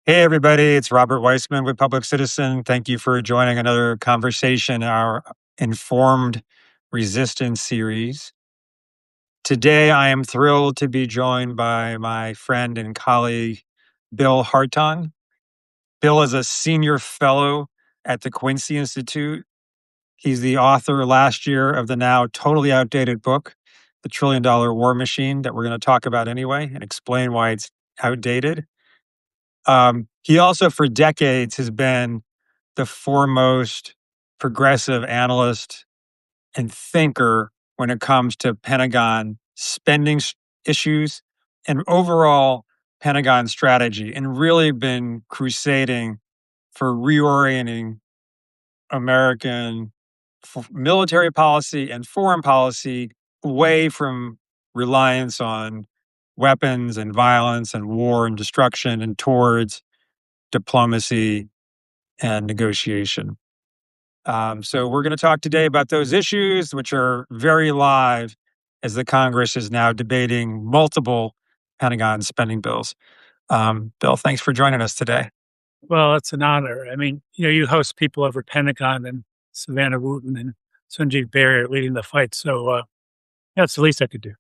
Hey, everybody, it's Robert Weissman with Public Citizen. Thank you for joining another conversation, our Informed Resistance series. Today, I am thrilled to be joined by my friend and colleague, Bill Hartung. Bill is a senior fellow at the Quincy Institute. He's the author last year of the now totally outdated book, The $1 Trillion War Machine, that we're going to talk about anyway and explain why it's outdated. He also, for decades, has been the foremost progressive analyst and thinker when it comes to Pentagon spending issues and overall Pentagon strategy, and really been crusading for reorienting American military policy and foreign policy away from reliance on weapons and violence and war and destruction and towards diplomacy and negotiation. So we're going to talk today about those issues, which are very live as the Congress is now debating multiple Pentagon spending bills. Bill, thanks for joining us today. Well, it's an honor. I mean, you host people over Pentagon and Savannah Wooten and Sanjeev Barry are leading the fight. So, that's the least I could do.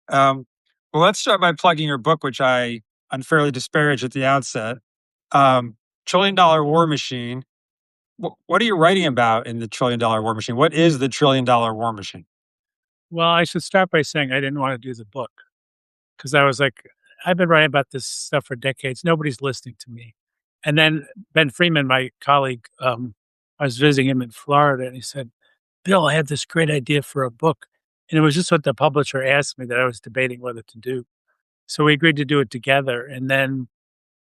Well, let's start by plugging your book, which I unfairly disparaged at the outset. $1 Trillion War Machine. What are you writing about in the $1 Trillion War Machine? What is the $1 Trillion War Machine? Well, I should start by saying I didn't want to do the book because I was like, I've been writing about this stuff for decades. Nobody's listening to me. And then Ben Freeman, my colleague, I was visiting him in Florida and he said, Bill, I have this great idea for a book. And it was just what the publisher asked me that I was debating whether to do. So we agreed to do it together. And then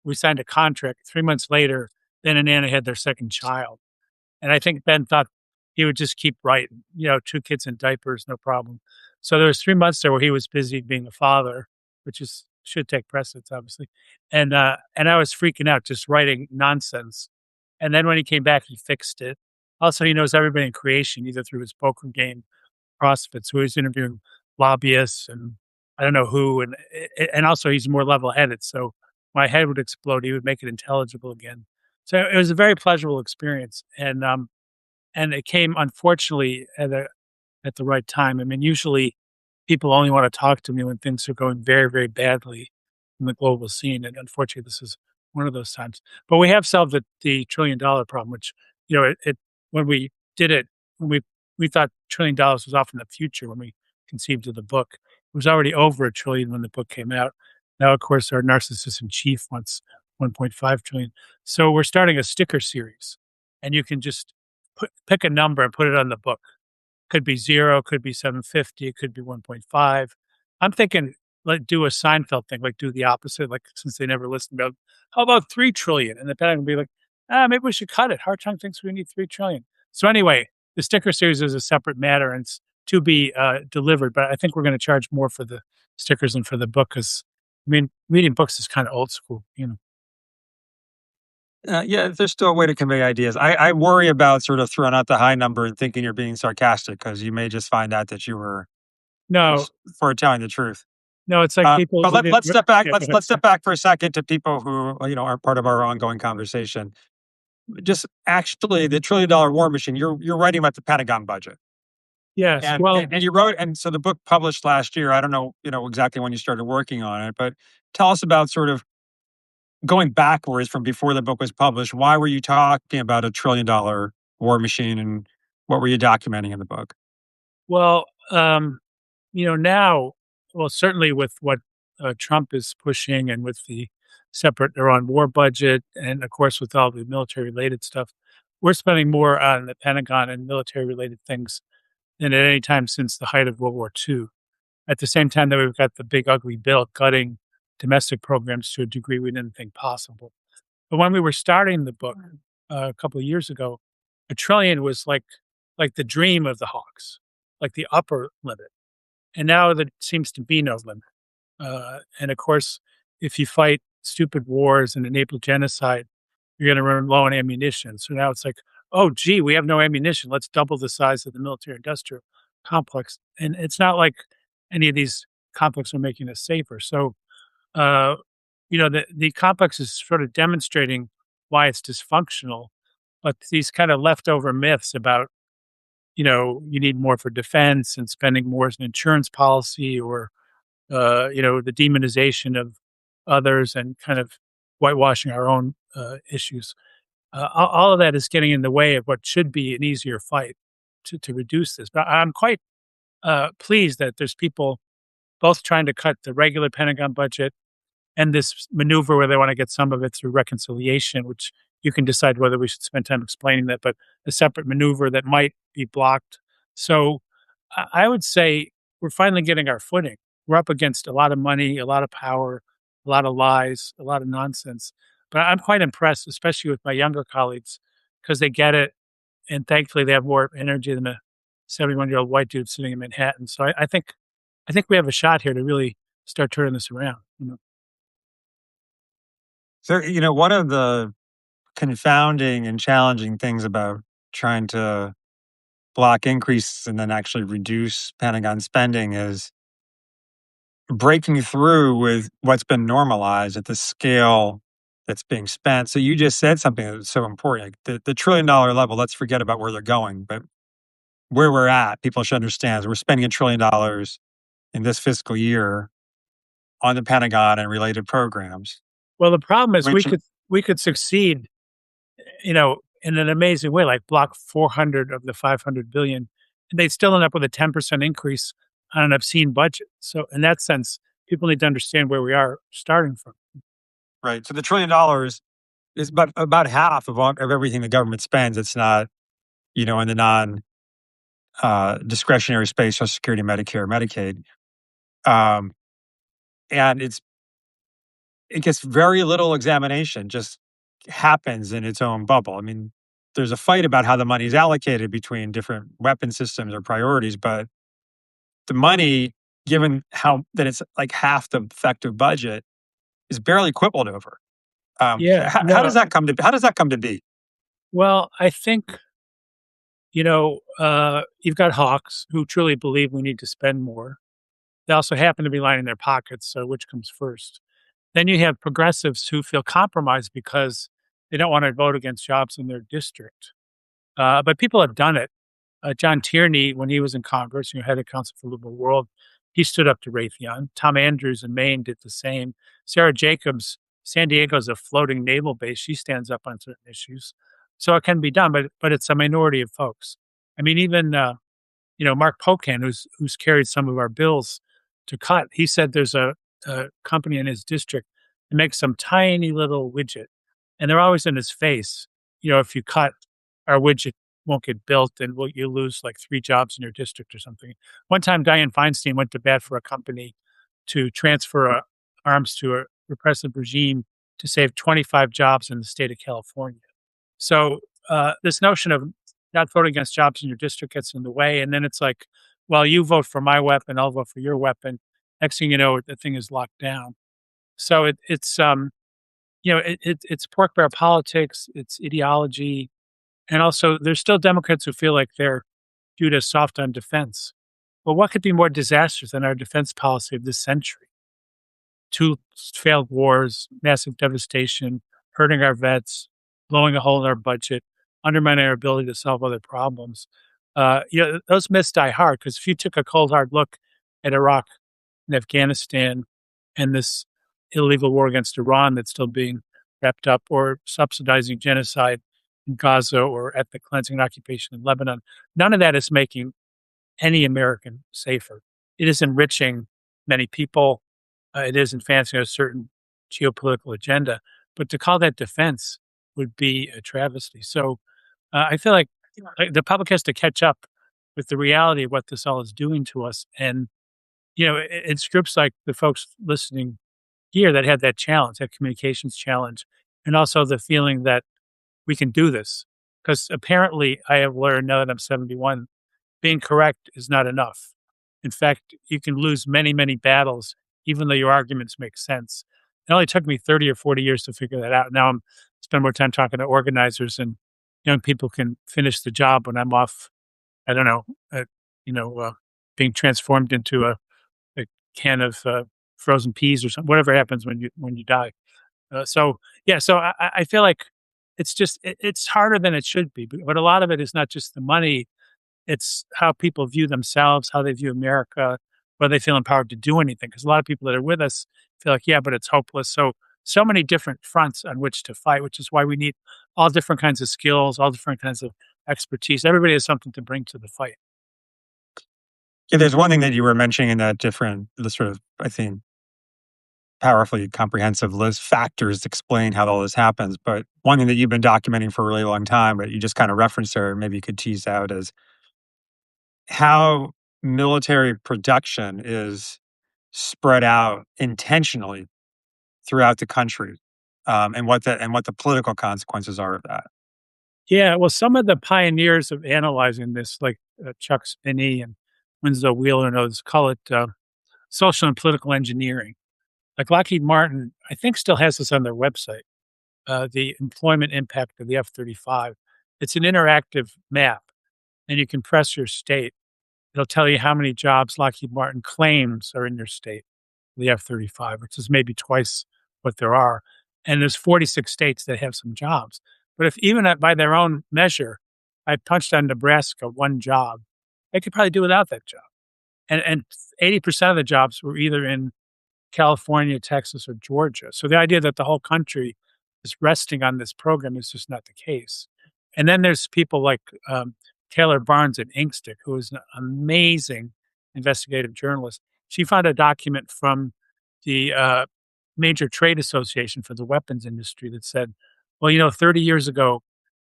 we signed a contract. 3 months later, Ben and Anna had their second child. And I think Ben thought he would just keep writing, 2 kids in diapers, no problem. So there was 3 months there where he was busy being a father, which should take precedence, obviously. And I was freaking out, just writing nonsense. And then when he came back, he fixed it. Also, he knows everybody in creation, either through his poker game, CrossFit. So he was interviewing lobbyists and I don't know who. And also he's more level headed. So my head would explode. He would make it intelligible again. So it was a very pleasurable experience. And it came unfortunately at the right time. I mean, usually people only want to talk to me when things are going very, very badly in the global scene. And unfortunately, this is one of those times. But we have solved the $1 trillion problem, which, when we did it, when we thought $1 trillion was off in the future when we conceived of the book. It was already over $1 trillion when the book came out. Now, of course, our narcissist in chief wants 1.5 trillion. So we're starting a sticker series, and you can just pick a number and put it on the book. Could be 0, could be 750, it could be 1.5. I'm thinking, like, do a Seinfeld thing, like do the opposite, like since they never listened about, how about 3 trillion? And the Pentagon will be like, maybe we should cut it. Hartung thinks we need 3 trillion. So anyway, the sticker series is a separate matter and it's to be delivered, but I think we're going to charge more for the stickers than for the book because, I mean, reading books is kind of old school. Yeah, there's still a way to convey ideas. I worry about sort of throwing out the high number and thinking you're being sarcastic because you may just find out that you were No, for telling the truth. no, it's like people. But let's step back. Yeah, go Let's ahead. let's step back for a second to people who aren't part of our ongoing conversation. Just actually, the $1 Trillion War Machine. You're writing about the Pentagon budget, Yes. and Well, and you wrote, and so the book published last year. I don't know exactly when you started working on it, but tell us about sort of going backwards from before the book was published. Why were you talking about $1 trillion war machine, and what were you documenting in the book? well, now, well, certainly with what Trump is pushing and with the separate Iran war budget, and of course with all the military related stuff, we're spending more on the Pentagon and military related things than at any time since the height of World War II. At the same time that we've got the big ugly bill gutting domestic programs to a degree we didn't think possible. But when we were starting the book a couple of years ago, a trillion was like the dream of the hawks, like the upper limit. And now there seems to be no limit. And of course, if you fight stupid wars and enable genocide, you're going to run low on ammunition. So now it's like, oh, gee, we have no ammunition. Let's double the size of the military industrial complex. And it's not like any of these conflicts are making us safer. So the complex is sort of demonstrating why it's dysfunctional, but these kind of leftover myths about, you need more for defense and spending more as an insurance policy or, the demonization of others and kind of whitewashing our own issues. All of that is getting in the way of what should be an easier fight to reduce this. But I'm quite pleased that there's people both trying to cut the regular Pentagon budget and this maneuver where they want to get some of it through reconciliation, which you can decide whether we should spend time explaining that, but a separate maneuver that might be blocked. So I would say we're finally getting our footing. We're up against a lot of money, a lot of power, a lot of lies, a lot of nonsense. But I'm quite impressed, especially with my younger colleagues, because they get it. And thankfully, they have more energy than a 71-year-old white dude sitting in Manhattan. So I think we have a shot here to really start turning this around. So, one of the confounding and challenging things about trying to block increases and then actually reduce Pentagon spending is breaking through with what's been normalized at the scale that's being spent. So you just said something that's so important. Like the $1 trillion level, let's forget about where they're going, but where we're at, people should understand is we're spending $1 trillion in this fiscal year on the Pentagon and related programs, Well, the problem is which we could succeed, in an amazing way, like block 400 of the 500 billion, and they'd still end up with a 10% increase on an obscene budget. So in that sense, people need to understand where we are starting from. right. So the $1 trillion is about half of everything the government spends. It's not, in the non discretionary space, Social Security, Medicare, Medicaid. Um, and it gets very little examination, just happens in its own bubble. I mean, there's a fight about how the money is allocated between different weapon systems or priorities, but the money, given how that it's like half the effective budget, is barely quibbled over. Yeah, How does no. that come to how does that come to be? Well, I think, you've got hawks who truly believe we need to spend more. They also happen to be lining their pockets, so which comes first? Then you have progressives who feel compromised because they don't want to vote against jobs in their district. But people have done it. John Tierney, when he was in Congress, head of Council for Livable World, he stood up to Raytheon. Tom Andrews in Maine did the same. Sarah Jacobs, San Diego's a floating naval base. She stands up on certain issues. So it can be done, but it's a minority of folks. I mean, even Mark Pocan, who's carried some of our bills to cut, he said there's a company in his district that makes some tiny little widget, and they're always in his face. If you cut our widget, won't get built, and you lose like 3 jobs in your district or something. One time, Dianne Feinstein went to bat for a company to transfer arms to a repressive regime to save 25 jobs in the state of California. So this notion of not voting against jobs in your district gets in the way, and then it's like, well, you vote for my weapon, I'll vote for your weapon. Next thing you know, the thing is locked down. So it's pork barrel politics, it's ideology, and also there's still Democrats who feel like they're viewed as soft on defense. Well, what could be more disastrous than our defense policy of this century? 2 failed wars, massive devastation, hurting our vets, blowing a hole in our budget, undermining our ability to solve other problems. Those myths die hard because if you took a cold, hard look at Iraq and Afghanistan and this illegal war against Iran that's still being wrapped up, or subsidizing genocide in Gaza or ethnic cleansing and occupation in Lebanon, none of that is making any American safer. It is enriching many people. It is advancing a certain geopolitical agenda. But to call that defense would be a travesty. So I feel like the public has to catch up with the reality of what this all is doing to us. And, it's groups like the folks listening here that had that challenge, that communications challenge, and also the feeling that we can do this. Because apparently, I have learned now that I'm 71, being correct is not enough. In fact, you can lose many, many battles, even though your arguments make sense. It only took me 30 or 40 years to figure that out. Now I'm spend more time talking to organizers, and young people can finish the job when I'm off. I don't know, you know, being transformed into a can of frozen peas or something, whatever happens when you die. So yeah, so I feel like it's harder than it should be, but a lot of it is not just the money, it's how people view themselves, how they view America, whether they feel empowered to do anything. Because a lot of people that are with us feel like, yeah, but it's hopeless. So many different fronts on which to fight, which is why we need all different kinds of skills, all different kinds of expertise. Everybody has something to bring to the fight. Yeah, there's one thing that you were mentioning in that different, the sort of, I think, powerfully comprehensive list factors to explain how all this happens. But one thing that you've been documenting for a really long time, but you just kind of referenced there, maybe you could tease out is how military production is spread out intentionally throughout the country, and what the political consequences are of that. Yeah, well, some of the pioneers of analyzing this, like Chuck Spinney and Winslow Wheeler and others, call it social and political engineering. Like Lockheed Martin, I think still has this on their website, the employment impact of the F-35. It's an interactive map, and you can press your state. It'll tell you how many jobs Lockheed Martin claims are in your state, the F-35, which is maybe twice what there are. And there's 46 states that have some jobs. But if even by their own measure, I punched on Nebraska one job, they could probably do without that job. And 80% of the jobs were either in California, Texas, or Georgia. So the idea that the whole country is resting on this program is just not the case. And then there's people like Taylor Barnes at Inkstick, who is an amazing investigative journalist. She found a document from the major trade association for the weapons industry that said, well, 30 years ago,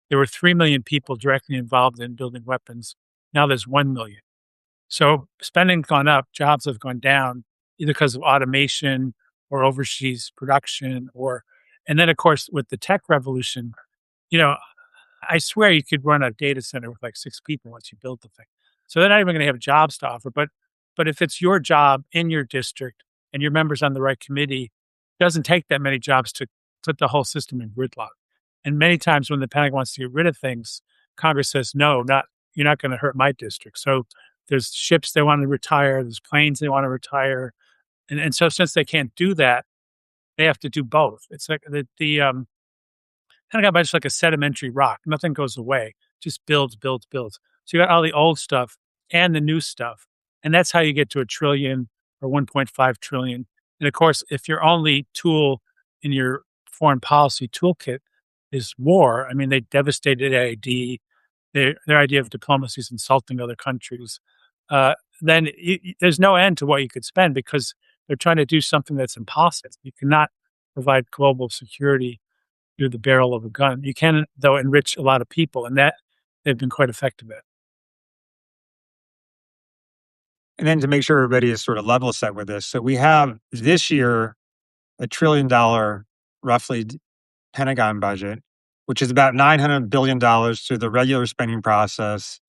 there were 3 million people directly involved in building weapons. Now there's 1 million. So spending's gone up, jobs have gone down, either because of automation or overseas production, and then of course with the tech revolution, you know, I swear you could run a data center with like 6 people once you build the thing. So they're not even gonna have jobs to offer, but if it's your job in your district and your members on the right committee, it doesn't take that many jobs to put the whole system in gridlock. And many times when the Pentagon wants to get rid of things, Congress says, "No, not you're not gonna hurt my district." So there's ships they want to retire, there's planes they want to retire, and so since they can't do that, they have to do both. It's like the Pentagon budget's like a sedimentary rock. Nothing goes away, just builds, builds, builds. So you got all the old stuff and the new stuff, and that's how you get to a trillion or 1.5 trillion. And of course, if your only tool in your foreign policy toolkit is war, I mean, they devastated AID. Their idea of diplomacy is insulting other countries. Then there's no end to what you could spend because they're trying to do something that's impossible. You cannot provide global security through the barrel of a gun. You can, though, enrich a lot of people, and that they've been quite effective at. And then to make sure everybody is sort of level set with this, so we have this year $1 trillion roughly Pentagon budget, which is about $900 billion through the regular spending process,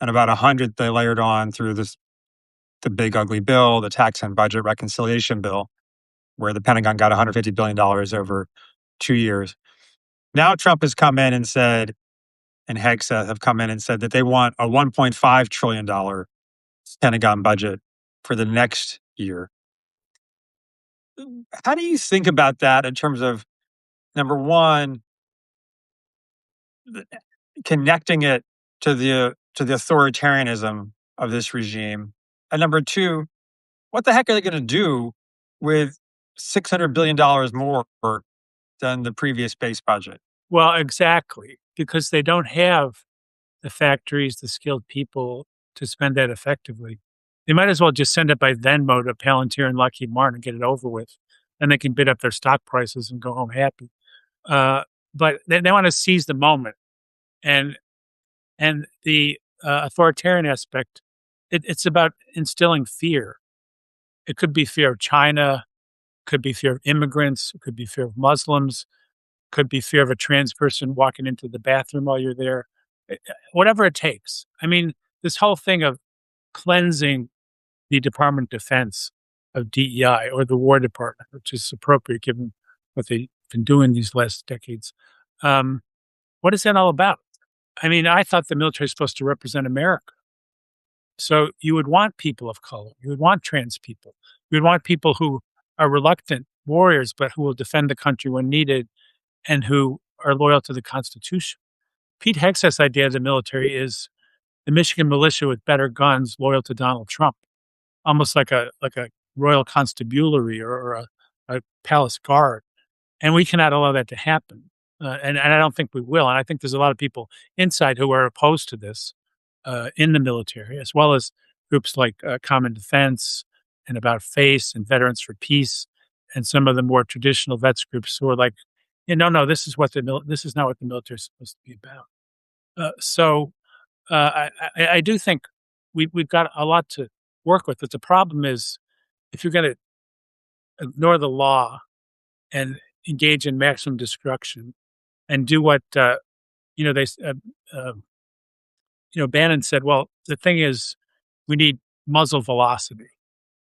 and about 100 they layered on through the big ugly bill, the tax and budget reconciliation bill, where the Pentagon got $150 billion over 2 years. Now Trump has come in and said, and Hegseth have come in and said that they want a $1.5 trillion Pentagon budget for the next year. How do you think about that in terms of, number one, connecting it to the authoritarianism of this regime, and number two, what the heck are they going to do with $600 billion more than the previous base budget? Well, exactly, because they don't have the factories, the skilled people to spend that effectively. They might as well just send it by Venmo to Palantir and Lockheed Martin and get it over with. And they can bid up their stock prices and go home happy. Uh, but they want to seize the moment. And the authoritarian aspect, it's about instilling fear. It could be fear of China, could be fear of immigrants, it could be fear of Muslims, could be fear of a trans person walking into the bathroom while you're there. Whatever it takes. I mean, this whole thing of cleansing the Department of Defense of DEI or the War Department, which is appropriate given what they've been doing these last decades. What is that all about? I mean, I thought the military is supposed to represent America. So you would want people of color. You would want trans people. You would want people who are reluctant warriors, but who will defend the country when needed and who are loyal to the Constitution. Pete Hegseth's idea of the military is the Michigan militia with better guns, loyal to Donald Trump, almost like a royal constabulary or a palace guard. And we cannot allow that to happen. And I don't think we will. And I think there's a lot of people inside who are opposed to this in the military, as well as groups like Common Defense and About Face and Veterans for Peace, and some of the more traditional vets groups who are like, no, this is not what the military is supposed to be about. I do think we've got a lot to work with, but the problem is if you're going to ignore the law and engage in maximum destruction and do what you know they s- uh, Bannon said, well, the thing is we need muzzle velocity.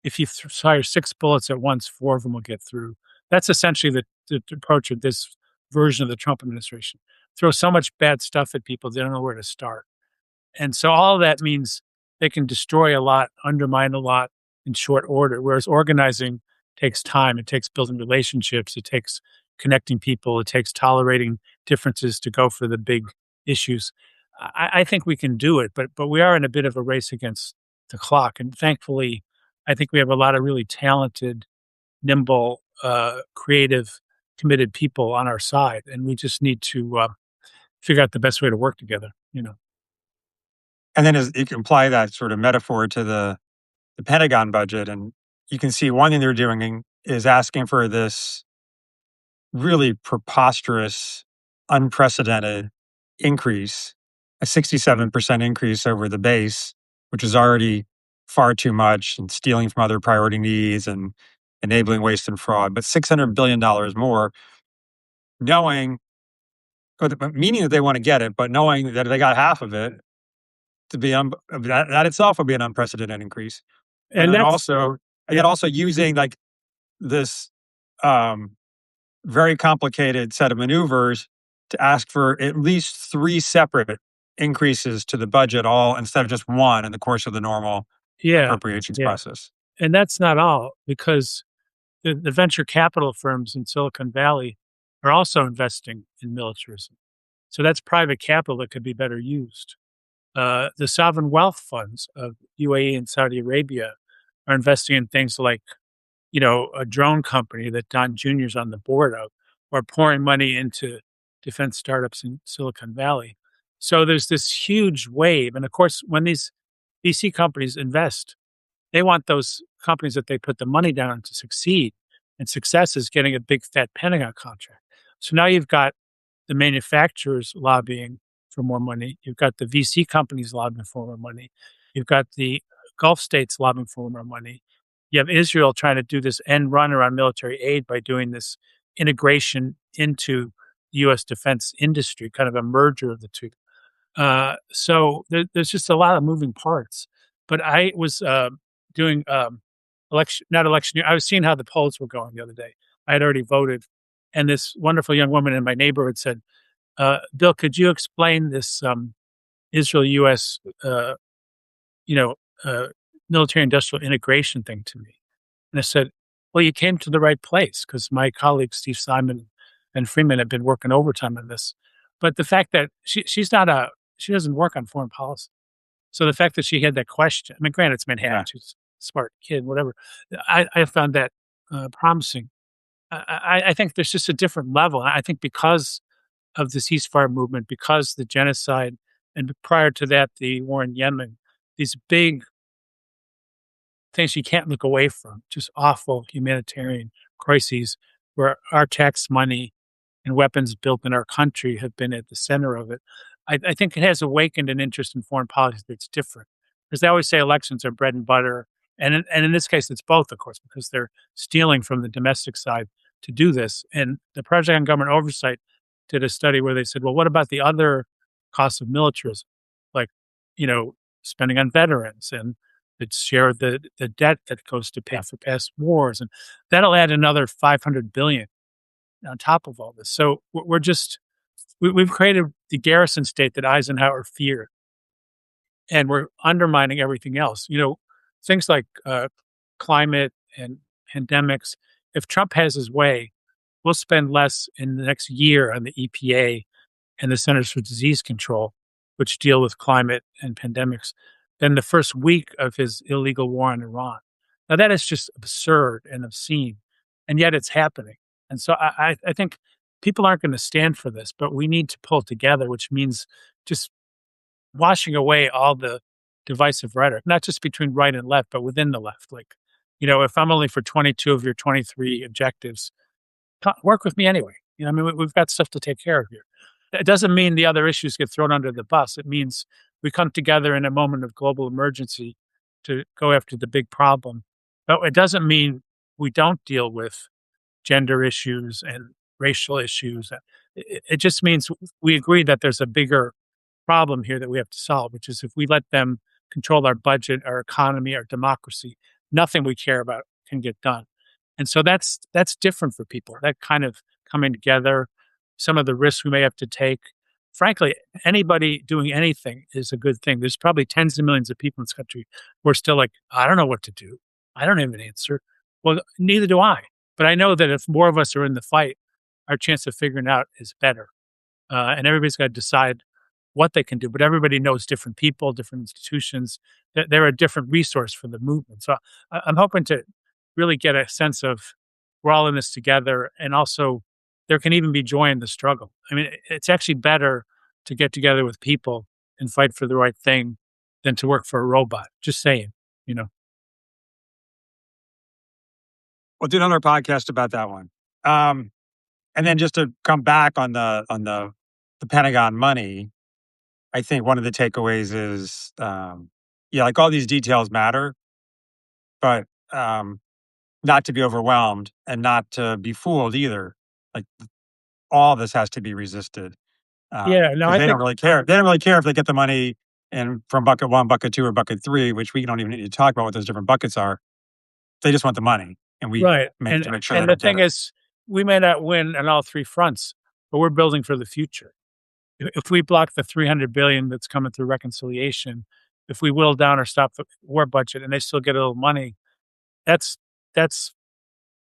If you fire 6 bullets at once, 4 of them will get through. That's essentially the approach of this version of the Trump administration. Throw so much bad stuff at people, they don't know where to start. And so all of that means they can destroy a lot, undermine a lot in short order, whereas organizing takes time. It takes building relationships. It takes connecting people. It takes tolerating differences to go for the big issues. I think we can do it, but we are in a bit of a race against the clock. And thankfully, I think we have a lot of really talented, nimble, creative, committed people on our side, and we just need to figure out the best way to work together. And then as you can apply that sort of metaphor to the Pentagon budget, and you can see one thing they're doing is asking for this really preposterous, unprecedented increase, a 67% increase over the base, which is already far too much and stealing from other priority needs and enabling waste and fraud, but $600 billion more, knowing, meaning that they want to get it, but knowing that if they got half of it, to be that itself would be an unprecedented increase. And And then that's also, yeah, using like this um, very complicated set of maneuvers to ask for at least 3 separate increases to the budget, all instead of just one in the course of the normal yeah, appropriations yeah. process. And that's not all because the venture capital firms in Silicon Valley are also investing in militarism. So that's private capital that could be better used. The sovereign wealth funds of UAE and Saudi Arabia are investing in things like, a drone company that Don Jr. is on the board of, or pouring money into defense startups in Silicon Valley. So there's this huge wave. And of course, when these VC companies invest, they want those companies that they put the money down to succeed. And success is getting a big fat Pentagon contract. So now you've got the manufacturers lobbying for more money. You've got the VC companies lobbying for more money. You've got the Gulf states lobbying for more money. You have Israel trying to do this end run around military aid by doing this integration into the U.S. defense industry, kind of a merger of the two. There's just a lot of moving parts. But I was doing election, not election. I was seeing how the polls were going the other day. I had already voted, and this wonderful young woman in my neighborhood said, "Bill, could you explain this Israel-U.S. You know uh, military-industrial integration thing to me?" And I said, "Well, you came to the right place because my colleagues Steve Simon and Freeman have been working overtime on this." But the fact that she doesn't work on foreign policy. So the fact that she had that question, I mean, granted, it's Manhattan, Yeah. she's a smart kid, whatever. I found that promising. I think there's just a different level. I think because of the ceasefire movement, because the genocide, and prior to that, the war in Yemen, these big things you can't look away from, just awful humanitarian crises where our tax money and weapons built in our country have been at the center of it. I think it has awakened an interest in foreign policy that's different because they always say elections are bread and butter. And in this case, it's both, of course, because they're stealing from the domestic side to do this. And the Project on Government Oversight did a study where they said, well, what about the other costs of militarism? Like, you know, spending on veterans and the share of the debt that goes to pay for past wars. And that'll add another 500 billion on top of all this. So we're just we've created the garrison state that Eisenhower feared, and we're undermining everything else. Things like climate and pandemics. if Trump has his way, we'll spend less in the next year on the EPA and the Centers for Disease Control, which deal with climate and pandemics, than the first week of his illegal war on Iran. Now, that is just absurd and obscene, and yet it's happening. And so I think people aren't going to stand for this, but we need to pull together, which means just washing away all the divisive rhetoric, not just between right and left, but within the left. Like, if I'm only for 22 of your 23 objectives, work with me anyway. I mean, we've got stuff to take care of here. It doesn't mean the other issues get thrown under the bus. It means we come together in a moment of global emergency to go after the big problem. But it doesn't mean we don't deal with gender issues and racial issues. It just means we agree that there's a bigger problem here that we have to solve, which is if we let them control our budget, our economy, our democracy, nothing we care about can get done. And so that's different for people. That kind of coming together, some of the risks we may have to take. Frankly, anybody doing anything is a good thing. There's probably tens of millions of people in this country who are still like, I don't know what to do. I don't have an answer. Well, neither do I. But I know that if more of us are in the fight, our chance of figuring it out is better. And everybody's got to decide what they can do. But everybody knows different people, different institutions. They're a different resource for the movement. So I'm hoping to really get a sense of we're all in this together, and also there can even be joy in the struggle. I mean, it's actually better to get together with people and fight for the right thing than to work for a robot. Just saying, you know. We'll do another podcast about that one. And then just to come back on the Pentagon money, I think one of the takeaways is, yeah, like all these details matter, but not to be overwhelmed and not to be fooled either. Like all this has to be resisted Yeah, no, because I they don't think really care. They don't really care if they get the money and from bucket one, bucket two, or bucket three, which we don't even need to talk about what those different buckets are. They just want the money, and we right. make And to make sure they and the don't get thing it. is, we may not win on all three fronts, but we're building for the future. If we block the 300 billion that's coming through reconciliation, if we whittle down or stop the war budget and they still get a little money, that's that's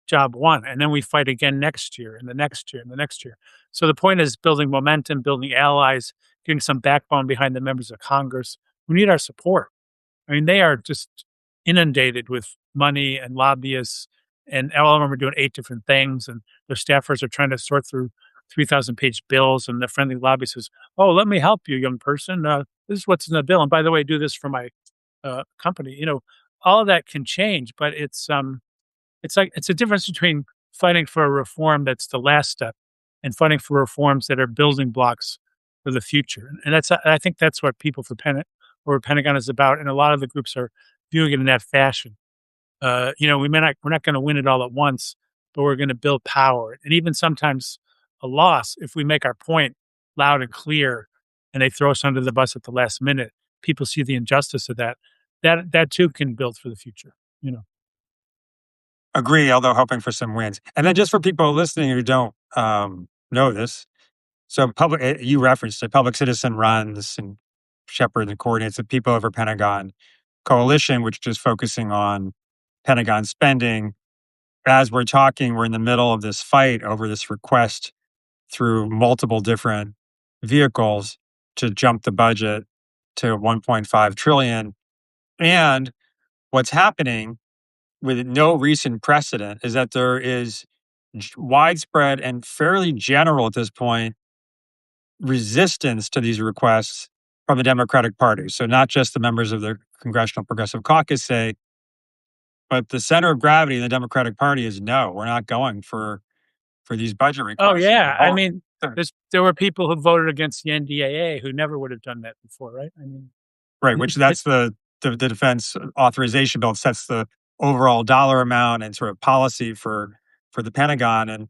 job one. And then we fight again next year and the next year and the next year. So the point is building momentum, building allies, getting some backbone behind the members of Congress who need our support. I mean, they are just inundated with money and lobbyists, and all of them are doing 8 different things, and their staffers are trying to sort through 3,000-page bills, and the friendly lobbyist says, "Oh, let me help you, young person. This is what's in the bill, and by the way, do this for my company." All of that can change, but it's a difference between fighting for a reform that's the last step and fighting for reforms that are building blocks for the future. And I think that's what people for Pentagon is about, and a lot of the groups are viewing it in that fashion. We're not going to win it all at once, but we're going to build power, and even sometimes a loss if we make our point loud and clear, and they throw us under the bus at the last minute. People see the injustice of that. That too can build for the future. You know. Agree, although hoping for some wins. And then just for people listening who don't know this, so you referenced it, Public Citizen runs and shepherds and coordinates the People Over Pentagon Coalition, which is focusing on Pentagon spending. As we're talking, we're in the middle of this fight over this request through multiple different vehicles to jump the budget to 1.5 trillion. And what's happening with no recent precedent is that there is widespread and fairly general at this point resistance to these requests from the Democratic Party. So not just the members of the Congressional Progressive Caucus say, but the center of gravity in the Democratic Party is no, we're not going for these budget Oh requests. yeah, I mean, there were people who voted against the NDAA who never would have done that before, right? I mean, Right, which that's the defense authorization bill sets the overall dollar amount and sort of policy for the Pentagon. And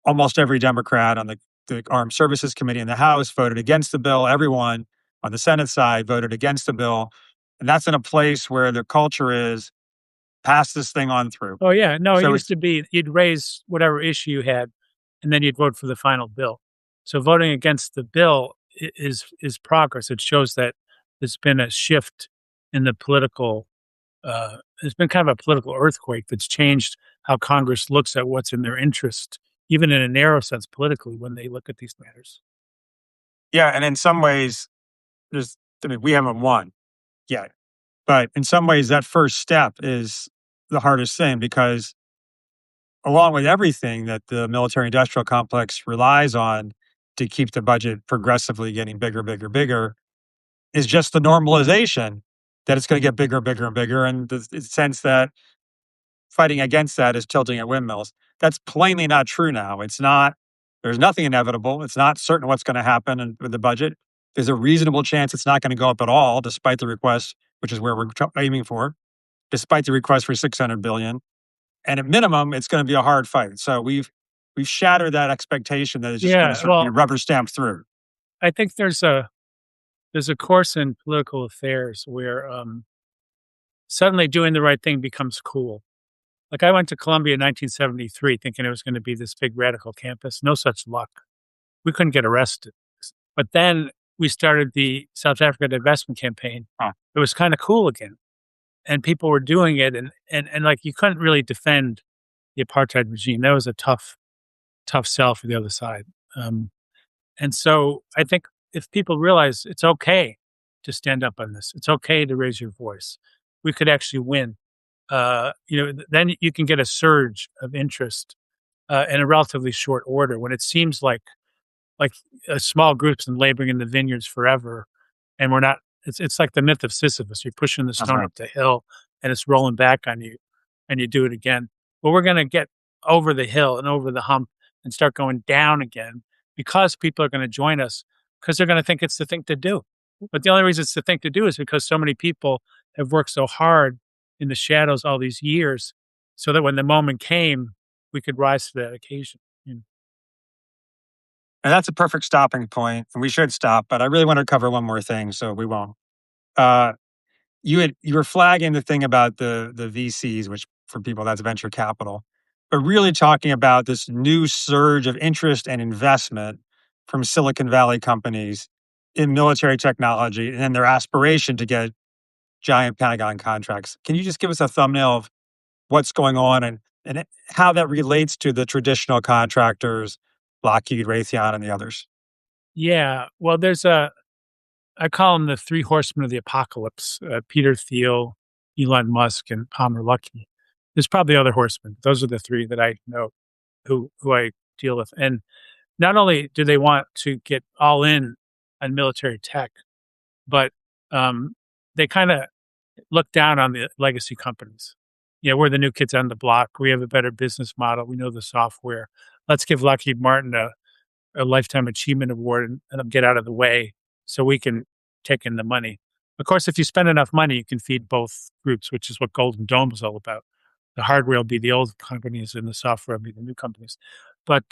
almost every Democrat on the Armed Services Committee in the House voted against the bill. Everyone on the Senate side voted against the bill. And that's in a place where the culture is pass this thing on through. oh yeah, no, it So used it's to be you'd raise whatever issue you had, and then you'd vote for the final bill. So voting against the bill is progress. It shows that there's been a shift in the political It's been kind of a political earthquake that's changed how Congress looks at what's in their interest, even in a narrow sense politically, when they look at these matters. Yeah, and in some ways, there's I mean, we haven't won yet, but in some ways, that first step is the hardest thing because along with everything that the military industrial complex relies on to keep the budget progressively getting bigger, bigger, bigger, is just the normalization that it's going to get bigger, bigger, and bigger, and the sense that fighting against that is tilting at windmills. That's plainly not true now. It's not. There's nothing inevitable. It's not certain what's going to happen with the budget. There's a reasonable chance it's not going to go up at all, despite the request, which is where we're aiming for, despite the request for 600 billion. And at minimum, it's going to be a hard fight. So we've shattered that expectation that it's just going to Yeah, sort of be well, rubber stamped through. I think there's a course in political affairs where suddenly doing the right thing becomes cool. Like I went to Columbia in 1973 thinking it was going to be this big radical campus. No such luck. We couldn't get arrested. But then we started the South Africa divestment campaign. Huh. It was kind of cool again. And people were doing it and like you couldn't really defend the apartheid regime. That was a tough sell for the other side. Um, and so I think if people realize it's okay to stand up on this, it's okay to raise your voice, we could actually win. Then you can get a surge of interest in a relatively short order when it seems like a small groups and laboring in the vineyards forever, and we're not. It's like the myth of Sisyphus. You're pushing the That's stone right. up the hill, and it's rolling back on you, and you do it again. But we're going to get over the hill and over the hump and start going down again because people are going to join us because they're going to think it's the thing to do. But the only reason it's the thing to do is because so many people have worked so hard in the shadows all these years, so that when the moment came, we could rise to that occasion. And that's a perfect stopping point, and we should stop. But I really want to cover one more thing, so we won't. Uh, you were flagging the thing about the VCs, which for people that's venture capital, but really talking about this new surge of interest and investment from Silicon Valley companies in military technology and their aspiration to get giant Pentagon contracts. Can you just give us a thumbnail of what's going on and how that relates to the traditional contractors, Lockheed, Raytheon, and the others? Yeah, well, I call them the three horsemen of the apocalypse: Peter Thiel, Elon Musk, and Palmer Luckey. There's probably other horsemen. Those are the three that I know who I deal with. And not only do they want to get all in on military tech, but they kind of look down on the legacy companies. We're the new kids on the block. We have a better business model. We know the software. Let's give Lockheed Martin a lifetime achievement award and get out of the way so we can take in the money. Of course, if you spend enough money, you can feed both groups, which is what Golden Dome is all about. The hardware will be the old companies and the software will be the new companies. But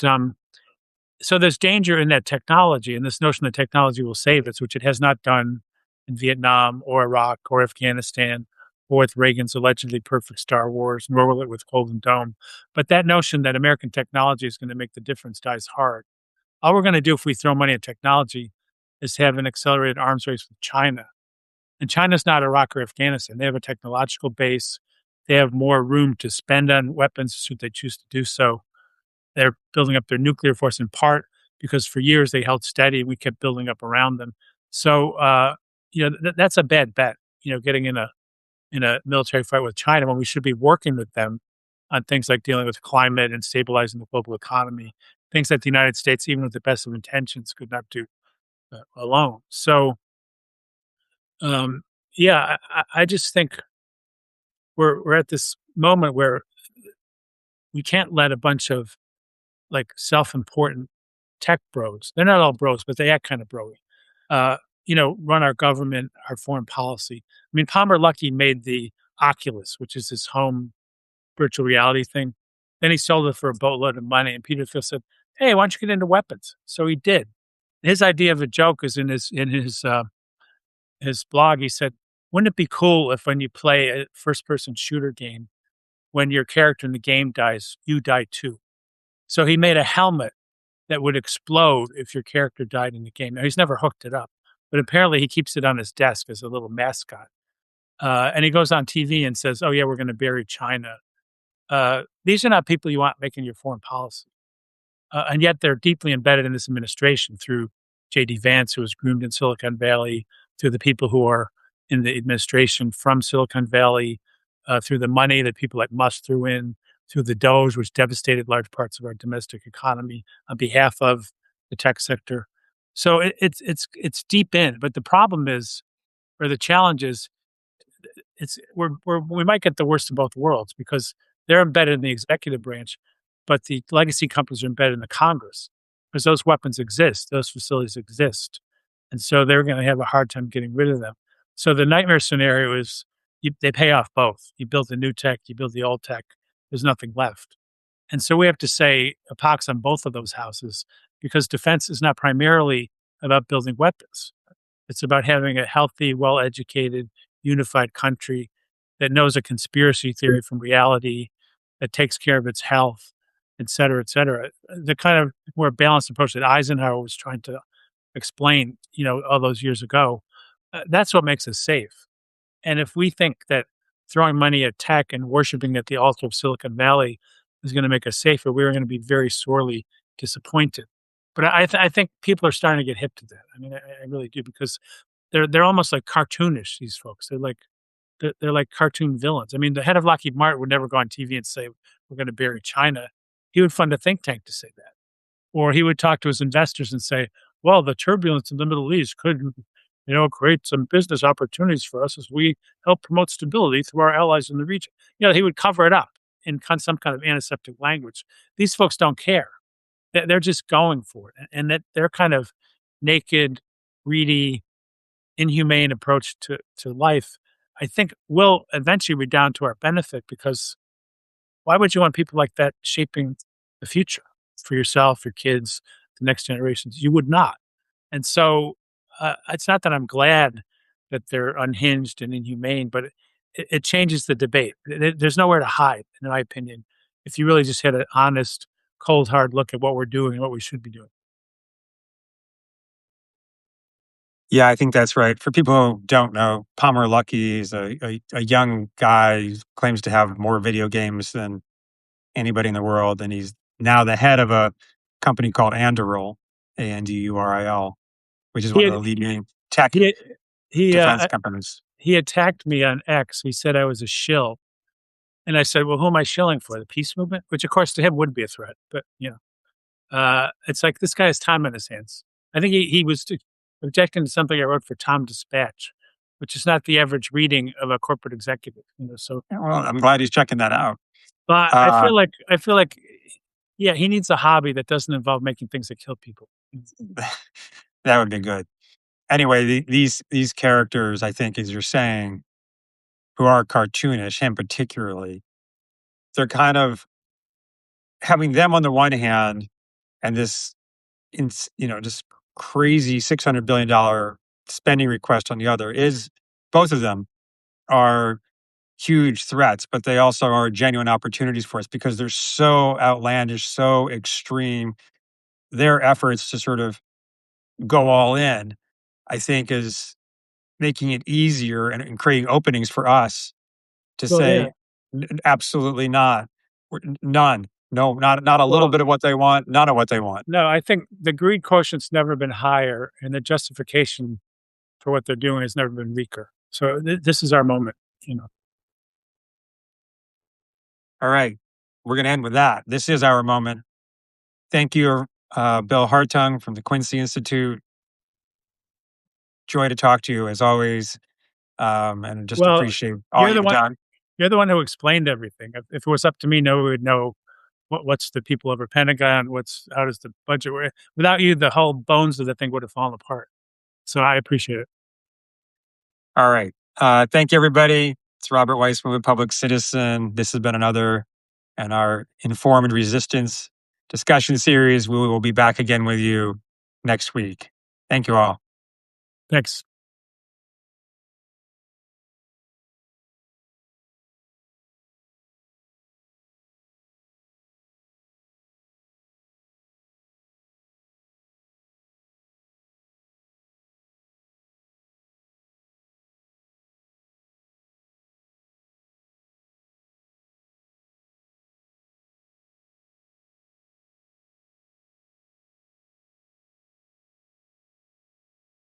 so there's danger in that technology and this notion that technology will save us, which it has not done in Vietnam or Iraq or Afghanistan or with Reagan's allegedly perfect Star Wars, nor will it with Golden Dome. But that notion that American technology is going to make the difference dies hard. All we're going to do if we throw money at technology is have an accelerated arms race with China. And China's not Iraq or Afghanistan. They have a technological base. They have more room to spend on weapons should they choose to do so. They're building up their nuclear force in part because for years they held steady. We kept building up around them. So, that's a bad bet, getting in a military fight with China when we should be working with them on things like dealing with climate and stabilizing the global economy, things that the United States, even with the best of intentions, could not do alone. So, yeah, I just think we're at this moment where we can't let a bunch of like self-important tech bros. They're not all bros, but they act kind of broy. Run our government, our foreign policy. I mean, Palmer Luckey made the Oculus, which is his home virtual reality thing. Then he sold it for a boatload of money, and Peter Thiel said, "Hey, why don't you get into weapons?" So he did. His idea of a joke is in his blog. He said, "Wouldn't it be cool if when you play a first-person shooter game, when your character in the game dies, you die too?" So he made a helmet that would explode if your character died in the game. Now he's never hooked it up, but apparently he keeps it on his desk as a little mascot. And he goes on TV and says, "Oh yeah, we're going to bury China." These are not people you want making your foreign policy. And yet they're deeply embedded in this administration through J.D. Vance, who was groomed in Silicon Valley, through the people who are in the administration from Silicon Valley, through the money that people like Musk threw in, through the Doge, which devastated large parts of our domestic economy on behalf of the tech sector. So it's deep in, but the problem is, or the challenge is, we might get the worst of both worlds because they're embedded in the executive branch, but the legacy companies are embedded in the Congress because those weapons exist, those facilities exist, and so they're going to have a hard time getting rid of them. So the nightmare scenario is they pay off both. You build the new tech, you build the old tech. There's nothing left, and so we have to say a pox on both of those houses because defense is not primarily about building weapons. It's about having a healthy, well-educated, unified country that knows a conspiracy theory from reality, that takes care of its health, et cetera, et cetera. The kind of more balanced approach that Eisenhower was trying to explain, all those years ago, that's what makes us safe. And if we think that throwing money at tech and worshiping at the altar of Silicon Valley is going to make us safer, we're going to be very sorely disappointed. But I think people are starting to get hip to that. I mean, I really do because they're almost like cartoonish. These folks, they're like cartoon villains. I mean, the head of Lockheed Martin would never go on TV and say we're going to bury China. He would fund a think tank to say that, or he would talk to his investors and say, "Well, the turbulence in the Middle East could, create some business opportunities for us as we help promote stability through our allies in the region." He would cover it up in some kind of antiseptic language. These folks don't care. They're just going for it, and that their kind of naked, greedy, inhumane approach to life, I think, will eventually redound to our benefit because why would you want people like that shaping the future for yourself, your kids, the next generations? You would not. And so it's not that I'm glad that they're unhinged and inhumane, but it changes the debate. There's nowhere to hide, in my opinion, if you really just had an honest, cold, hard look at what we're doing and what we should be doing. Yeah, I think that's right. For people who don't know, Palmer Luckey is a young guy who claims to have more video games than anybody in the world, and he's now the head of a company called Anduril, Anduril, which is He one of had, the leading tech he had, he defense companies. he attacked me on X. He said I was a shill, and I said, "Well, who am I shilling for? The peace movement?" Which, of course, to him would be a threat. But it's like this guy has time on his hands. I think he was objecting to something I wrote for Tom Dispatch, which is not the average reading of a corporate executive. So, Yeah, well, I'm glad he's checking that out. but Uh, I feel like, yeah, he needs a hobby that doesn't involve making things that kill people. that would be good. Anyway, these characters, I think, as you're saying, who are cartoonish, him particularly, they're kind of having them on the one hand, and this, just crazy $600 billion spending request on the other is both of them are huge threats, but they also are genuine opportunities for us because they're so outlandish, so extreme. Their efforts to sort of go all in, I think, is making it easier and creating openings for us to Well, yeah. say, Absolutely not. None. No, not a little Well, bit of what they want, none of what they want." no, I think the greed quotient's never been higher, and the justification for what they're doing has never been weaker. So this is our moment. All right. We're going to end with that. This is our moment. Thank you, Bill Hartung from the Quincy Institute. Joy to talk to you as always, and just Well, appreciate all you're the you've one. done. You're the one who explained everything. If it was up to me, no one would know what's the people over Pentagon, how does the budget work. Without you, the whole bones of the thing would have fallen apart. So I appreciate it. All right. Thank you, everybody. It's Robert Weissman with Public Citizen. This has been another in our Informed Resistance discussion series. We will be back again with you next week. Thank you all. Thanks.